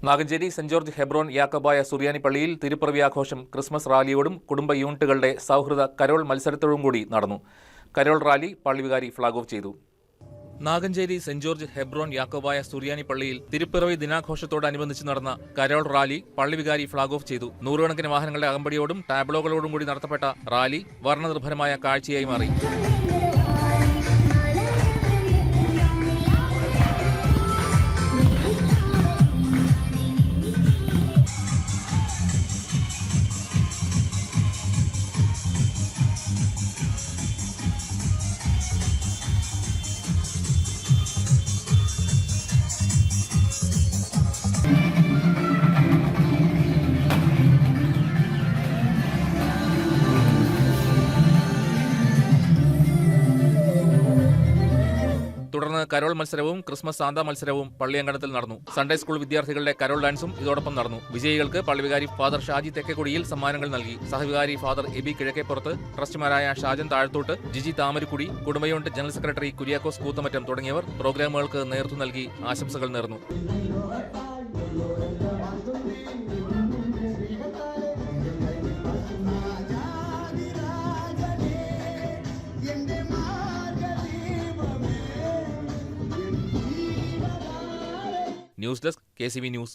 Naganchery Saint George Hebron Yakobaya Suriyani പള്ളിയിൽ തിരുപ്പിറവി ആഘോഷം ക്രിസ്മസ് റാലിയോടും കുടുംബ യൂണിറ്റുകളുടെ സൗഹൃദ കരോൾ മത്സരത്തോടും കൂടി നടന്നു. കരോൾ റാലി പള്ളി വികാരി ഫ്ളാഗ് ഓഫ് ചെയ്തു. Naganchery Saint George Hebron Yakobaya Suriyani പള്ളിയിൽ തിരുപ്പിറവി ദിനാഘോഷത്തോടനുബന്ധിച്ച് നടന്ന കരോൾ റാലി പള്ളി വികാരി ഫ്ളാഗ് ഓഫ് ചെയ്തു. നൂറുകണക്കിന് വാഹനങ്ങളുടെ അകമ്പടിയോടും ടാബ്ലോകളോടും കൂടി നടത്തപ്പെട്ട റാലി വർണ്ണനിർഭരമായ കാഴ്ചയായി മാറി. തുടർന്ന് കരോൾ മത്സരവും ക്രിസ്മസ് സാന്താ മത്സരവും പള്ളിയങ്കണത്തിൽ നടന്നു. സൺഡേ സ്കൂൾ വിദ്യാർത്ഥികളുടെ കരോൾ ഡാൻസും ഇതോടൊപ്പം നടന്നു. വിജയികൾക്ക് പള്ളിവികാരി ഫാദർ ഷാജി തെക്കേക്കുടിയിൽ സമ്മാനങ്ങൾ നൽകി. സഹവികാരി ഫാദർ എബി കിഴക്കേപ്പുറത്ത്, ട്രസ്റ്റിമാരായ ഷാജൻ താഴത്തോട്ട്, ജിജി താമരക്കുടി, കുടുംബ unit general secretary Kuriakose Koothamattam തുടങ്ങിയവർ പ്രോഗ്രാമുകൾക്ക് നേതൃത്വം നൽകി ആശംസകൾ നേർന്നു. News desk KCV news.